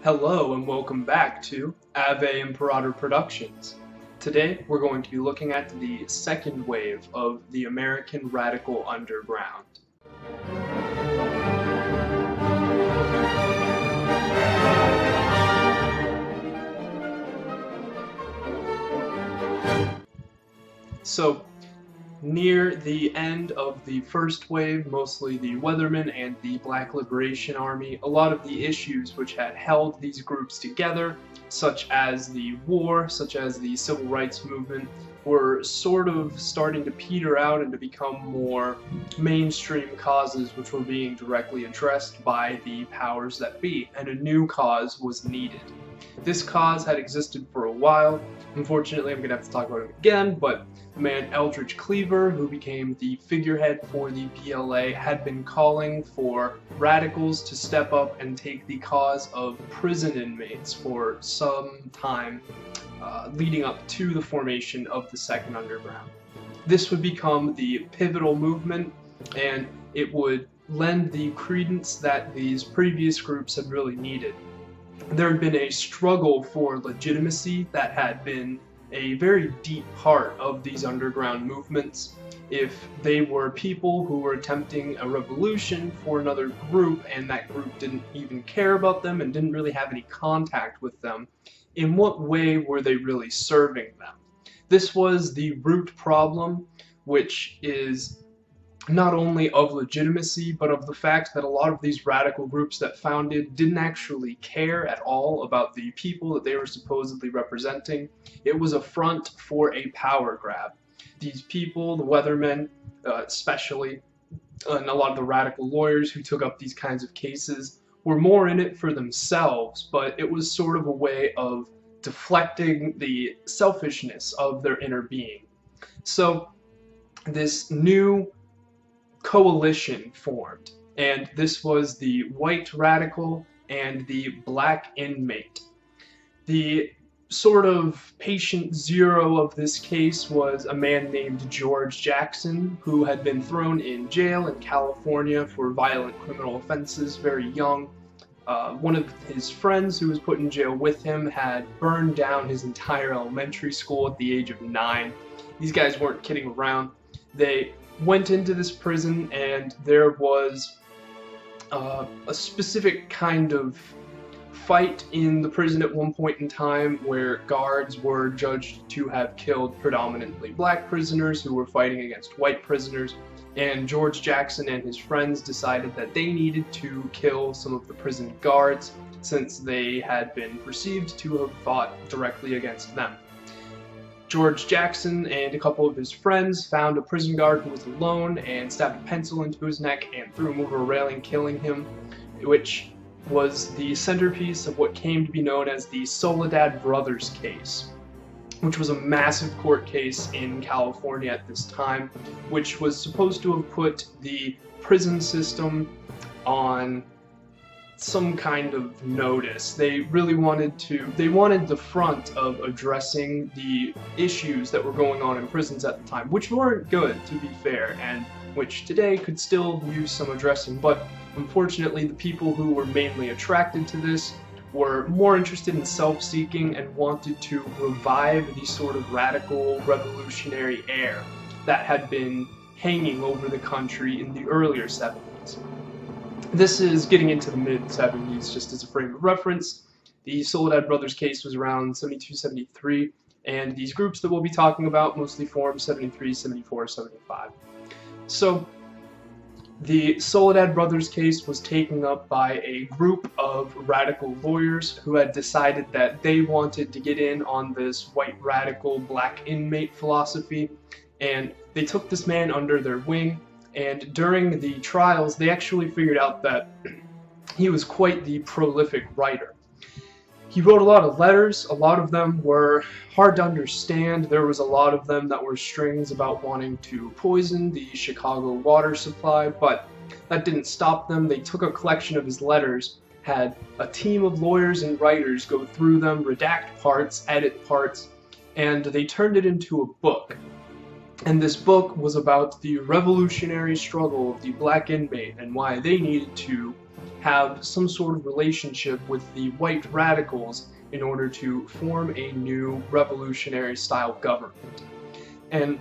Hello and welcome back to Ave Imperator Productions. Today we're going to be looking at the second wave of the American Radical Underground. So, near the end of the first wave, mostly the Weathermen and the Black Liberation Army, a lot of the issues which had held these groups together, such as the war, such as the civil rights movement, were sort of starting to peter out and to become more mainstream causes which were being directly addressed by the powers that be, and a new cause was needed. This cause had existed for a while. Unfortunately, I'm going to have to talk about it again, but the man Eldridge Cleaver, who became the figurehead for the PLA, had been calling for radicals to step up and take the cause of prison inmates for some time leading up to the formation of the Second Underground. This would become the pivotal movement, and it would lend the credence that these previous groups had really needed. There had been a struggle for legitimacy that had been a very deep part of these underground movements. If they were people who were attempting a revolution for another group and that group didn't even care about them and didn't really have any contact with them, in what way were they really serving them? This was the root problem, which is not only of legitimacy, but of the fact that a lot of these radical groups that founded didn't actually care at all about the people that they were supposedly representing. It was a front for a power grab. These people, the Weathermen especially, and a lot of the radical lawyers who took up these kinds of cases, were more in it for themselves, but it was sort of a way of deflecting the selfishness of their inner being. So this new coalition formed, and this was the white radical and the black inmate. The sort of patient zero of this case was a man named George Jackson, who had been thrown in jail in California for violent criminal offenses very young. One of his friends who was put in jail with him had burned down his entire elementary school at the age of 9. These guys weren't kidding around. They went into this prison, and there was a specific kind of fight in the prison at one point in time where guards were judged to have killed predominantly black prisoners who were fighting against white prisoners, and George Jackson and his friends decided that they needed to kill some of the prison guards since they had been perceived to have fought directly against them. George Jackson and a couple of his friends found a prison guard who was alone and stabbed a pencil into his neck and threw him over a railing, killing him, which was the centerpiece of what came to be known as the Soledad Brothers case, which was a massive court case in California at this time, which was supposed to have put the prison system on some kind of notice. They really wanted the front of addressing the issues that were going on in prisons at the time, which weren't good, to be fair, and which today could still use some addressing, but unfortunately the people who were mainly attracted to this were more interested in self-seeking and wanted to revive the sort of radical revolutionary air that had been hanging over the country in the earlier 70s. This is getting into the mid-70s, just as a frame of reference. The Soledad Brothers case was around 72, 73, and these groups that we'll be talking about mostly formed 73, 74, 75. So, the Soledad Brothers case was taken up by a group of radical lawyers who had decided that they wanted to get in on this white radical black inmate philosophy, and they took this man under their wing. And during the trials, they actually figured out that he was quite the prolific writer. He wrote a lot of letters. A lot of them were hard to understand. There was a lot of them that were strings about wanting to poison the Chicago water supply, but that didn't stop them. They took a collection of his letters, had a team of lawyers and writers go through them, redact parts, edit parts, and they turned it into a book. And this book was about the revolutionary struggle of the black inmate and why they needed to have some sort of relationship with the white radicals in order to form a new revolutionary-style government. And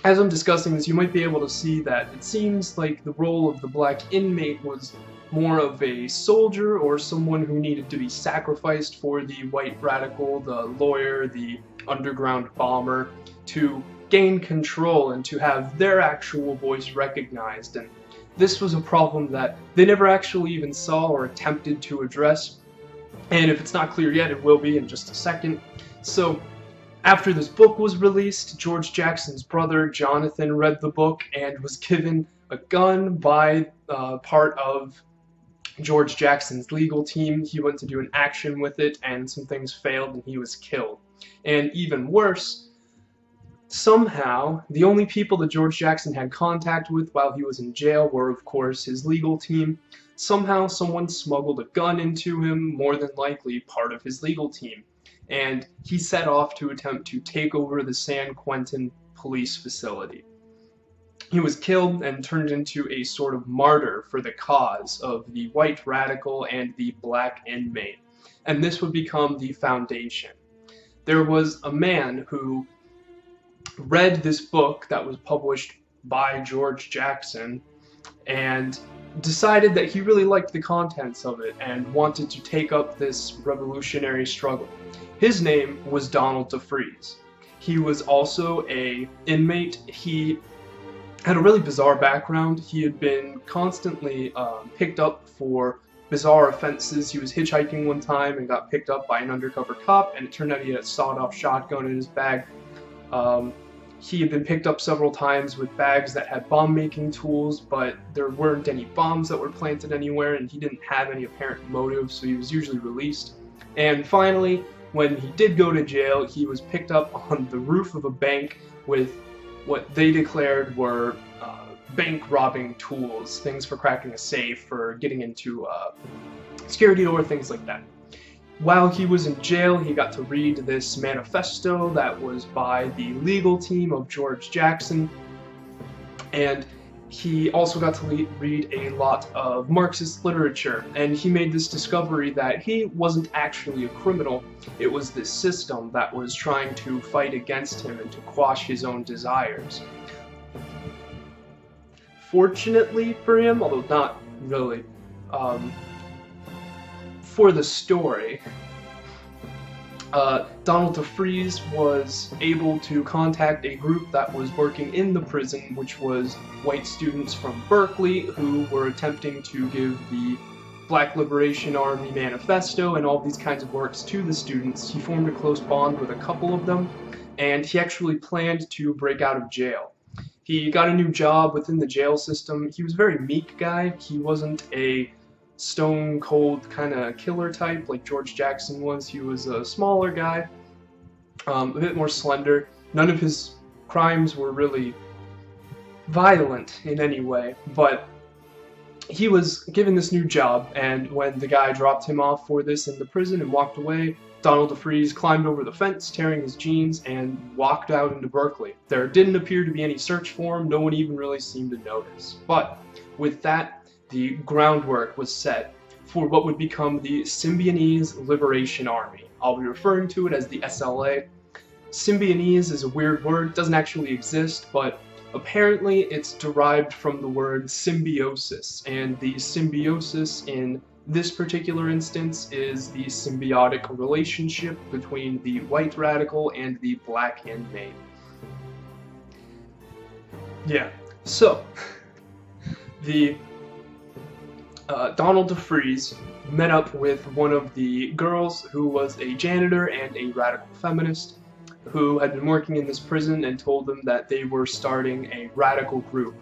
as I'm discussing this, you might be able to see that it seems like the role of the black inmate was more of a soldier or someone who needed to be sacrificed for the white radical, the lawyer, the underground bomber, to gain control and to have their actual voice recognized. And this was a problem that they never actually even saw or attempted to address. And if it's not clear yet, it will be in just a second. So, after this book was released, George Jackson's brother, Jonathan, read the book and was given a gun by part of George Jackson's legal team. He went to do an action with it, and some things failed, and he was killed. And even worse, somehow, the only people that George Jackson had contact with while he was in jail were, of course, his legal team. Somehow, someone smuggled a gun into him, more than likely part of his legal team. And he set off to attempt to take over the San Quentin police facility. He was killed and turned into a sort of martyr for the cause of the white radical and the black inmate. And this would become the foundation. There was a man who read this book that was published by George Jackson and decided that he really liked the contents of it and wanted to take up this revolutionary struggle. His name was Donald DeFreeze. He was also an inmate. He had a really bizarre background. He had been constantly picked up for bizarre offenses. He was hitchhiking one time and got picked up by an undercover cop, and it turned out he had a sawed-off shotgun in his bag. He had been picked up several times with bags that had bomb-making tools, but there weren't any bombs that were planted anywhere, and he didn't have any apparent motive, so he was usually released. And finally, when he did go to jail, he was picked up on the roof of a bank with what they declared were bank robbing tools, things for cracking a safe, for getting into a security door, things like that. While he was in jail, he got to read this manifesto that was by the legal team of George Jackson, and he also got to read a lot of Marxist literature, and he made this discovery that he wasn't actually a criminal. It was this system that was trying to fight against him and to quash his own desires. Fortunately for him, although not really, for the story, Donald DeFreeze was able to contact a group that was working in the prison, which was white students from Berkeley who were attempting to give the Black Liberation Army manifesto and all these kinds of works to the students. He formed a close bond with a couple of them, and he actually planned to break out of jail. He got a new job within the jail system. He was a very meek guy. He wasn't a stone-cold kind of killer type like George Jackson was. He was a smaller guy, a bit more slender. None of his crimes were really violent in any way, but he was given this new job, and when the guy dropped him off for this in the prison and walked away, Donald DeFreeze climbed over the fence, tearing his jeans, and walked out into Berkeley. There didn't appear to be any search for him. No one even really seemed to notice. But with that, the groundwork was set for what would become the Symbionese Liberation Army. I'll be referring to it as the SLA. Symbionese is a weird word, doesn't actually exist, but apparently it's derived from the word symbiosis, and the symbiosis in this particular instance is the symbiotic relationship between the white radical and the black inmate. Yeah, so the Donald DeFreeze met up with one of the girls who was a janitor and a radical feminist who had been working in this prison, and told them that they were starting a radical group.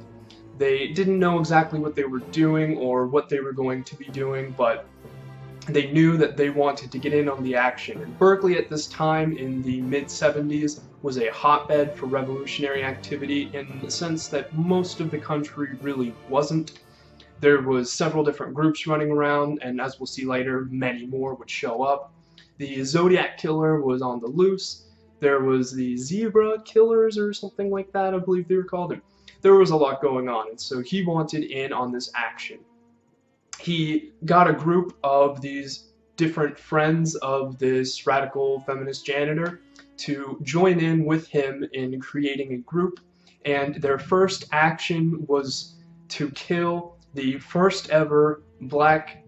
They didn't know exactly what they were doing or what they were going to be doing, but they knew that they wanted to get in on the action. And Berkeley at this time in the mid-70s was a hotbed for revolutionary activity in the sense that most of the country really wasn't. There was several different groups running around, and as we'll see later, many more would show up. The Zodiac Killer was on the loose. There was the Zebra Killers or something like that, I believe they were called. There was a lot going on, and so he wanted in on this action. he got a group of these different friends of this radical feminist janitor to join in with him in creating a group, and their first action was to kill the first ever black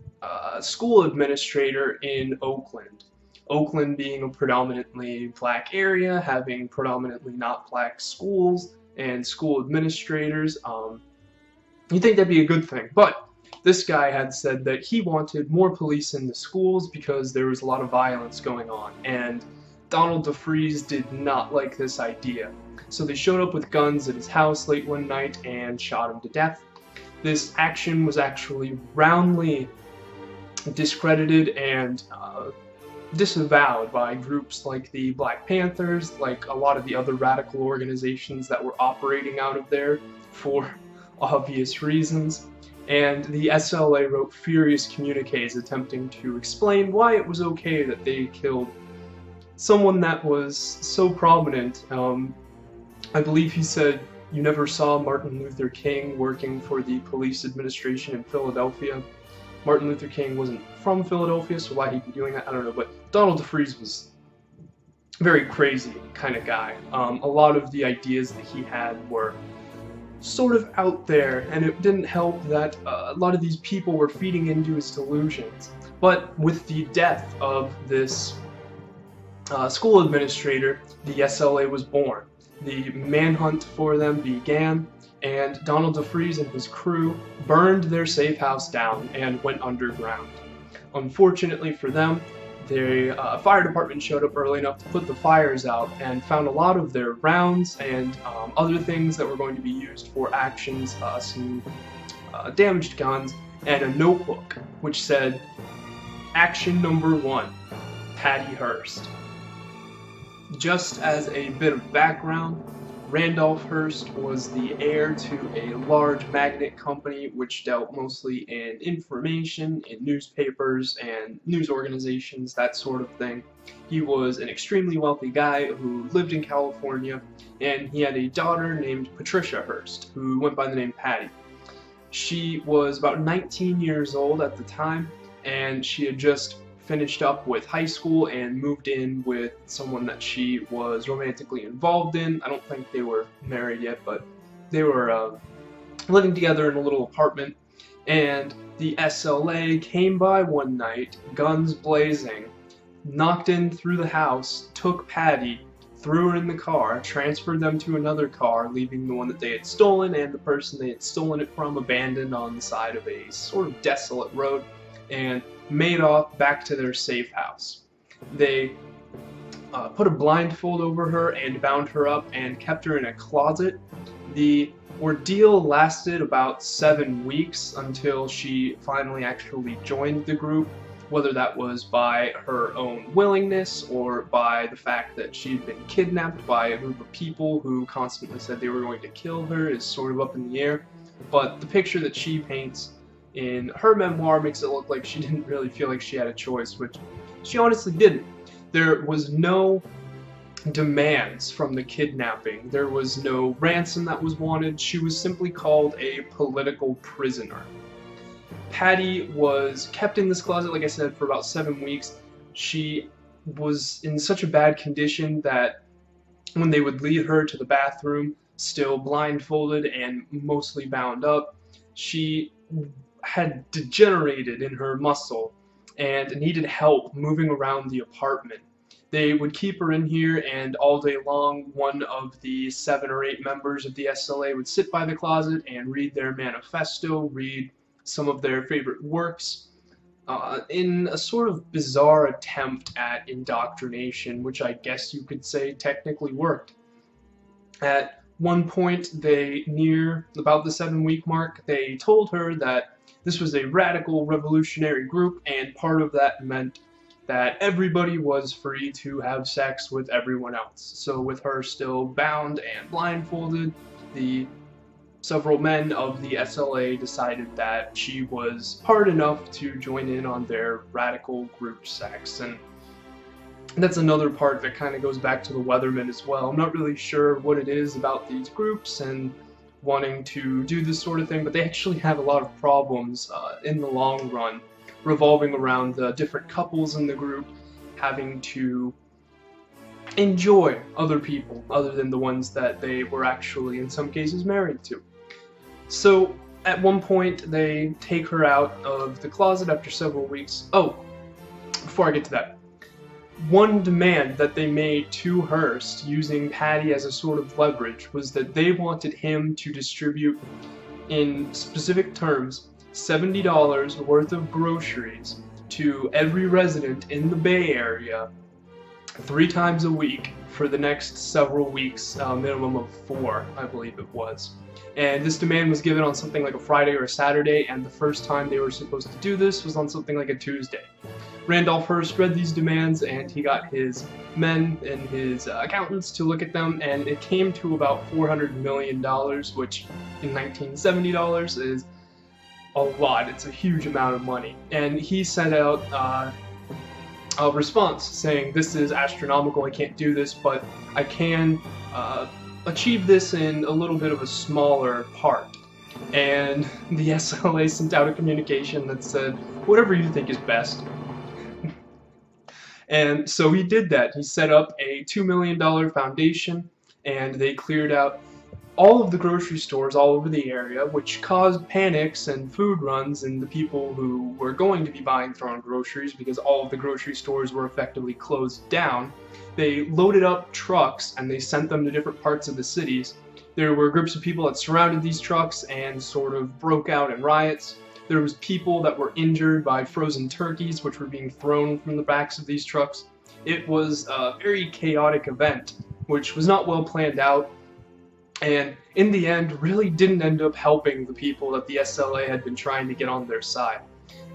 school administrator in Oakland. Oakland being a predominantly black area, having predominantly not black schools and school administrators. You'd think that'd be a good thing, but this guy had said that he wanted more police in the schools because there was a lot of violence going on, and Donald DeFreeze did not like this idea. So they showed up with guns at his house late one night and shot him to death. This action was actually roundly discredited and disavowed by groups like the Black Panthers, like a lot of the other radical organizations that were operating out of there for obvious reasons. And the SLA wrote furious communiques attempting to explain why it was okay that they killed someone that was so prominent. I believe he said, "You never saw Martin Luther King working for the police administration in Philadelphia." Martin Luther King wasn't from Philadelphia, so why he'd be doing that, I don't know, but Donald DeFreeze was a very crazy kind of guy. A lot of the ideas that he had were sort of out there, and it didn't help that a lot of these people were feeding into his delusions. But with the death of this school administrator, the SLA was born. The manhunt for them began, and Donald DeFreeze and his crew burned their safe house down and went underground. Unfortunately for them, the fire department showed up early enough to put the fires out and found a lot of their rounds and other things that were going to be used for actions, some damaged guns, and a notebook which said, "Action number 1, Patty Hearst." Just as a bit of background, Randolph Hearst was the heir to a large magnet company which dealt mostly in information, in newspapers and news organizations, that sort of thing. He was an extremely wealthy guy who lived in California, and he had a daughter named Patricia Hearst, who went by the name Patty. She was about 19 years old at the time, and she had just finished up with high school and moved in with someone that she was romantically involved in. I don't think they were married yet, but they were living together in a little apartment, and the SLA came by one night, guns blazing, knocked in through the house, took Patty, threw her in the car, transferred them to another car, leaving the one that they had stolen and the person they had stolen it from abandoned on the side of a sort of desolate road, and made off back to their safe house. They put a blindfold over her and bound her up and kept her in a closet. The ordeal lasted about 7 weeks until she finally actually joined the group, whether that was by her own willingness or by the fact that she'd been kidnapped by a group of people who constantly said they were going to kill her is sort of up in the air. But the picture that she paints in her memoir makes it look like she didn't really feel like she had a choice, which she honestly didn't. There was no demands from the kidnapping. There was no ransom that was wanted. She was simply called a political prisoner. Patty was kept in this closet, like I said, for about 7 weeks. She was in such a bad condition that when they would lead her to the bathroom, still blindfolded and mostly bound up, she had degenerated in her muscle and needed help moving around the apartment. They would keep her in here, and all day long one of the 7 or 8 members of the SLA would sit by the closet and read their manifesto, read some of their favorite works, in a sort of bizarre attempt at indoctrination, which I guess you could say technically worked. At one point, near about the 7-week mark, they told her that this was a radical revolutionary group, and part of that meant that everybody was free to have sex with everyone else. So with her still bound and blindfolded, the several men of the SLA decided that she was hard enough to join in on their radical group sex. And that's another part that kind of goes back to the Weathermen as well. I'm not really sure what it is about these groups and wanting to do this sort of thing, but they actually have a lot of problems in the long run, revolving around the different couples in the group having to enjoy other people other than the ones that they were actually, in some cases, married to. So, at one point, they take her out of the closet after several weeks. Oh, before I get to that, one demand that they made to Hearst, using Patty as a sort of leverage, was that they wanted him to distribute, in specific terms, $70 worth of groceries to every resident in the Bay Area 3 times a week for the next several weeks, minimum of 4, I believe it was. And this demand was given on something like a Friday or a Saturday, and the first time they were supposed to do this was on something like a Tuesday. Randolph Hearst read these demands, and he got his men and his accountants to look at them, and it came to about $400 million, which in 1970 dollars is a lot. It's a huge amount of money. And he sent out a response saying, "This is astronomical, I can't do this, but I can achieve this in a little bit of a smaller part." And the SLA sent out a communication that said, "Whatever you think is best." And so he did that. He set up a $2 million foundation, and they cleared out all of the grocery stores all over the area, which caused panics and food runs in the people who were going to be buying their own groceries, because all of the grocery stores were effectively closed down. They loaded up trucks and they sent them to different parts of the cities. There were groups of people that surrounded these trucks and sort of broke out in riots. There was people that were injured by frozen turkeys, which were being thrown from the backs of these trucks. It was a very chaotic event, which was not well planned out, and in the end really didn't end up helping the people that the SLA had been trying to get on their side.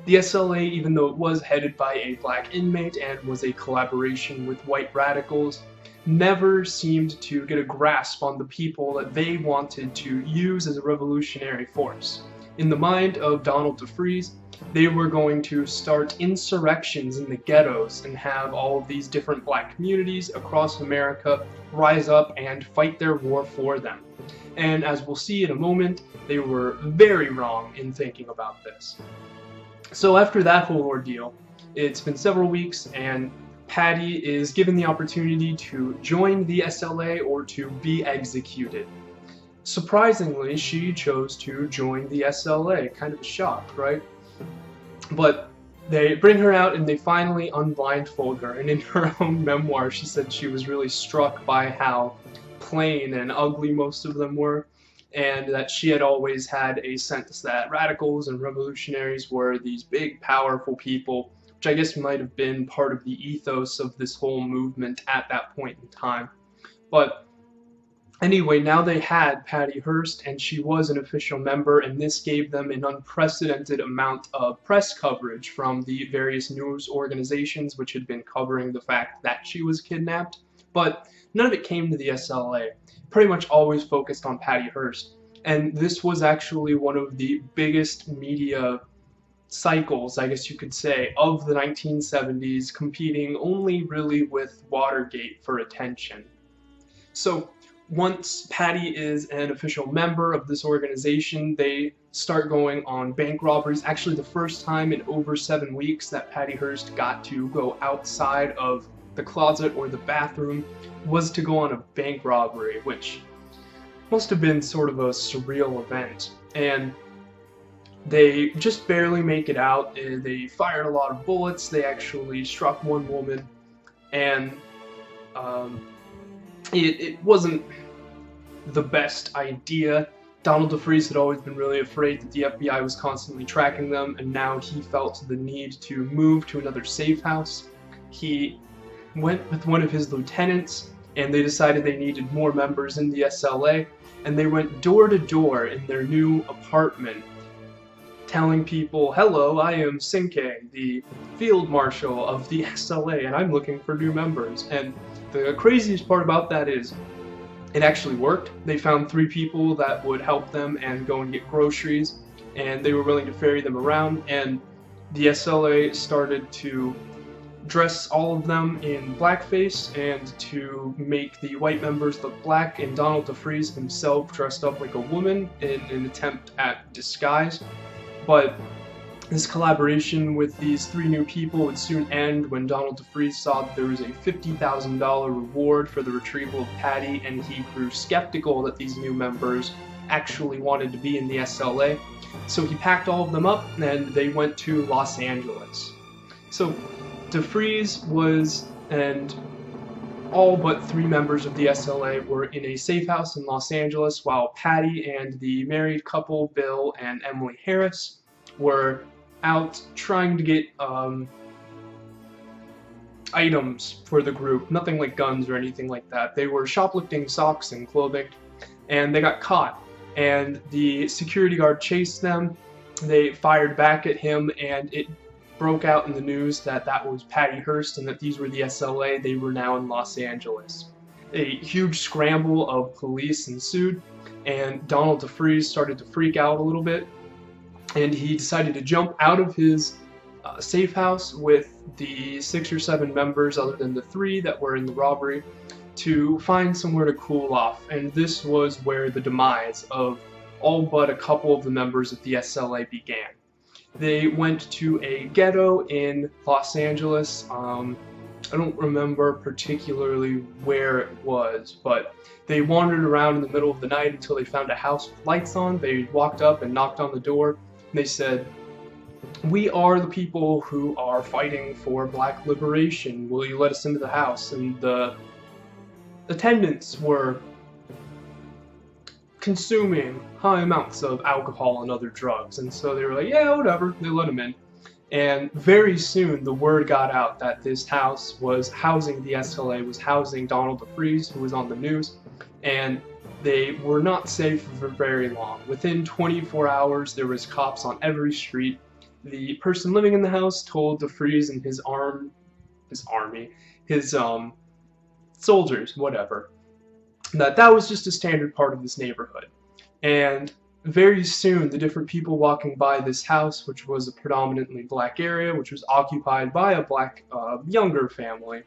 The SLA, even though it was headed by a black inmate and was a collaboration with white radicals, never seemed to get a grasp on the people that they wanted to use as a revolutionary force. In the mind of Donald DeFreeze, they were going to start insurrections in the ghettos and have all of these different black communities across America rise up and fight their war for them. And as we'll see in a moment, they were very wrong in thinking about this. So after that whole ordeal, it's been several weeks, and Patty is given the opportunity to join the SLA or to be executed. Surprisingly, she chose to join the SLA. Kind of a shock, right? But they bring her out and they finally unblindfold her, and in her own memoir she said she was really struck by how plain and ugly most of them were, and that she had always had a sense that radicals and revolutionaries were these big, powerful people, which I guess might have been part of the ethos of this whole movement at that point in time. But anyway, now they had Patty Hearst, and she was an official member, and this gave them an unprecedented amount of press coverage from the various news organizations which had been covering the fact that she was kidnapped. But none of it came to the SLA. Pretty much always focused on Patty Hearst. And this was actually one of the biggest media cycles, I guess you could say, of the 1970s, competing only really with Watergate for attention. So once Patty is an official member of this organization, they start going on bank robberies. Actually, the first time in over 7 weeks that Patty Hearst got to go outside of the closet or the bathroom was to go on a bank robbery, which must have been sort of a surreal event. And they just barely make it out. They fired a lot of bullets. They actually struck one woman, and it wasn't the best idea. Donald DeFreeze had always been really afraid that the FBI was constantly tracking them, and now he felt the need to move to another safe house. He went with one of his lieutenants, and they decided they needed more members in the SLA, and they went door to door in their new apartment, telling people, "Hello, I am Sinke, the field marshal of the SLA, and I'm looking for new members." And the craziest part about that is it actually worked. They found 3 people that would help them and go and get groceries, and they were willing to ferry them around, and the SLA started to dress all of them in blackface and to make the white members look black, and Donald DeFreeze himself dressed up like a woman in an attempt at disguise. But this collaboration with these three new people would soon end when Donald DeFreeze saw that there was a $50,000 reward for the retrieval of Patty, and he grew skeptical that these new members actually wanted to be in the SLA. So he packed all of them up and they went to Los Angeles. So DeFreeze and all but three members of the SLA were in a safe house in Los Angeles, while Patty and the married couple, Bill and Emily Harris, were out trying to get items for the group. Nothing like guns or anything like that. They were shoplifting socks and clothing, and they got caught. And the security guard chased them. They fired back at him, and it broke out in the news that that was Patty Hearst and that these were the SLA. They were now in Los Angeles. A huge scramble of police ensued, and Donald DeFreeze started to freak out a little bit, and he decided to jump out of his safe house with the 6 or 7 members, other than the 3 that were in the robbery, to find somewhere to cool off. And this was where the demise of all but a couple of the members of the SLA began. They went to a ghetto in Los Angeles. I don't remember particularly where it was, but they wandered around in the middle of the night until they found a house with lights on. They walked up and knocked on the door, and they said, "We are the people who are fighting for black liberation. Will you let us into the house?" And the attendants were consuming high amounts of alcohol and other drugs, and so they were like, yeah, whatever. They let him in. And very soon the word got out that this house was housing the SLA, was housing Donald DeFreeze, who was on the news, and they were not safe for very long. Within 24 hours there was cops on every street. The person living in the house told DeFreeze and his soldiers, whatever, that was just a standard part of this neighborhood. And very soon, the different people walking by this house, which was a predominantly black area, which was occupied by a black, younger family,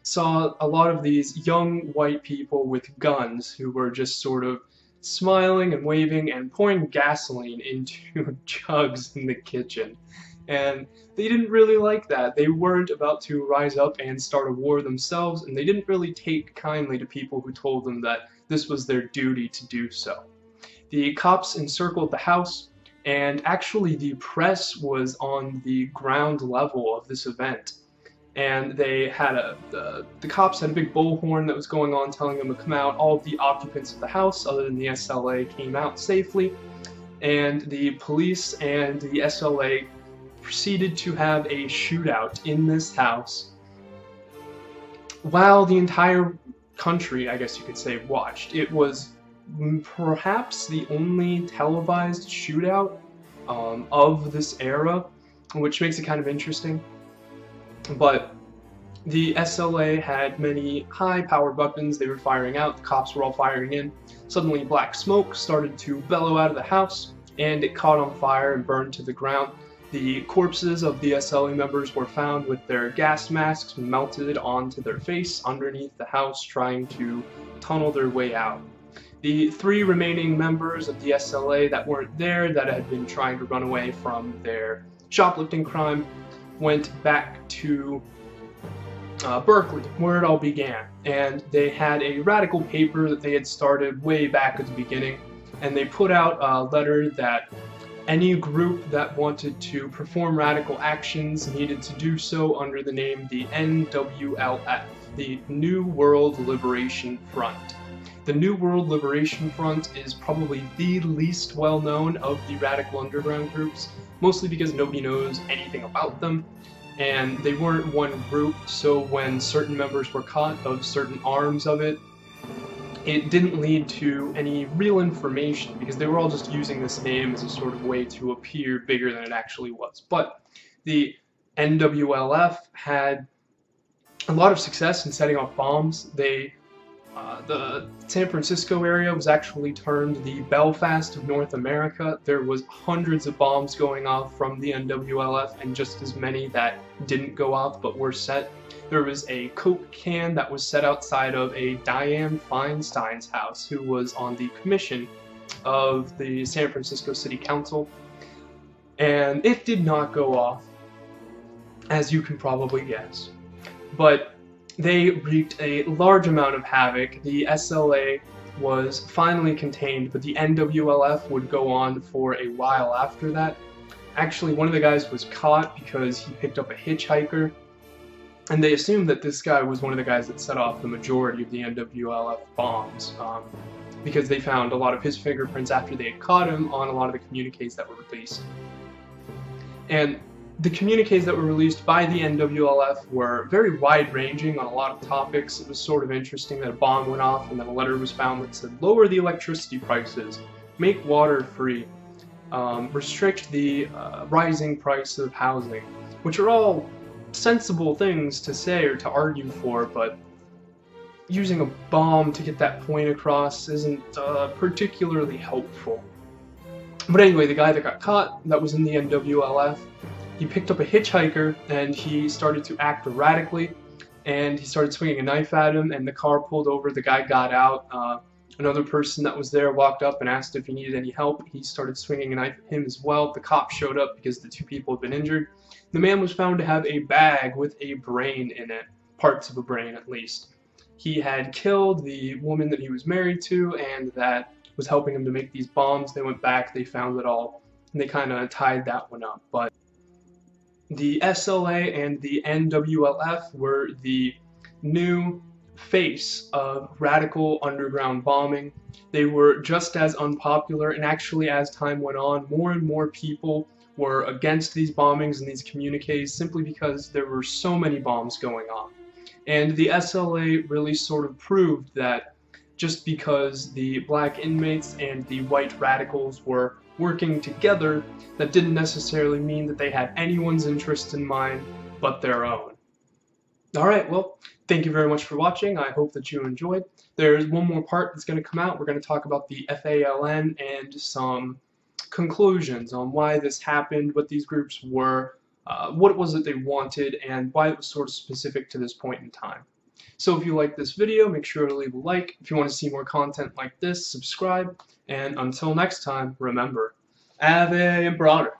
saw a lot of these young white people with guns who were just sort of smiling and waving and pouring gasoline into jugs in the kitchen. And they didn't really like that. They weren't about to rise up and start a war themselves, and they didn't really take kindly to people who told them that this was their duty to do so. The cops encircled the house, and actually the press was on the ground level of this event. And they had the cops had a big bullhorn that was going on telling them to come out. All of the occupants of the house, other than the SLA, came out safely, and the police and the SLA proceeded to have a shootout in this house while the entire country, I guess you could say, watched. It was perhaps the only televised shootout of this era, which makes it kind of interesting. But the SLA had many high-powered weapons they were firing out. The cops were all firing in. Suddenly, black smoke started to bellow out of the house, and it caught on fire and burned to the ground. The corpses of the SLA members were found with their gas masks melted onto their face underneath the house, trying to tunnel their way out. The 3 remaining members of the SLA that weren't there, that had been trying to run away from their shoplifting crime, went back to Berkeley, where it all began. And they had a radical paper that they had started way back at the beginning, and they put out a letter that any group that wanted to perform radical actions needed to do so under the name the NWLF, the New World Liberation Front. The New World Liberation Front is probably the least well-known of the radical underground groups, mostly because nobody knows anything about them, and they weren't one group, so when certain members were caught of certain arms of it, it didn't lead to any real information, because they were all just using this name as a sort of way to appear bigger than it actually was. But the NWLF had a lot of success in setting off bombs. They The San Francisco area was actually termed the Belfast of North America. There was hundreds of bombs going off from the NWLF and just as many that didn't go off but were set. There was a Coke can that was set outside of a Dianne Feinstein's house, who was on the commission of the San Francisco City Council, and it did not go off, as you can probably guess. But they wreaked a large amount of havoc. The SLA was finally contained, but the NWLF would go on for a while after that. Actually, one of the guys was caught because he picked up a hitchhiker, and they assumed that this guy was one of the guys that set off the majority of the NWLF bombs, because they found a lot of his fingerprints after they had caught him on a lot of the communiques that were released. And the communiques that were released by the NWLF were very wide-ranging on a lot of topics. It was sort of interesting that a bomb went off and then a letter was found that said, lower the electricity prices, make water free, restrict the rising price of housing, which are all sensible things to say or to argue for, but using a bomb to get that point across isn't particularly helpful. But anyway, the guy that got caught, that was in the NWLF, he picked up a hitchhiker and he started to act erratically, and he started swinging a knife at him, and the car pulled over. The guy got out. Another person that was there walked up and asked if he needed any help. He started swinging a knife at him as well. The cop showed up because the two people had been injured. The man was found to have a bag with a brain in it, parts of a brain at least. He had killed the woman that he was married to and that was helping him to make these bombs. They went back, they found it all, and they kind of tied that one up. But the SLA and the NWLF were the new face of radical underground bombing. They were just as unpopular, and actually as time went on, more and more people were against these bombings and these communiques simply because there were so many bombs going on. And the SLA really sort of proved that just because the black inmates and the white radicals were working together, that didn't necessarily mean that they had anyone's interest in mind but their own. Alright, well, thank you very much for watching. I hope that you enjoyed. There's one more part that's going to come out. We're going to talk about the FALN and some conclusions on why this happened, what these groups were, what it was that they wanted, and why it was sort of specific to this point in time. So if you like this video, make sure to leave a like. If you want to see more content like this, subscribe. And until next time, remember, Ave Imperator.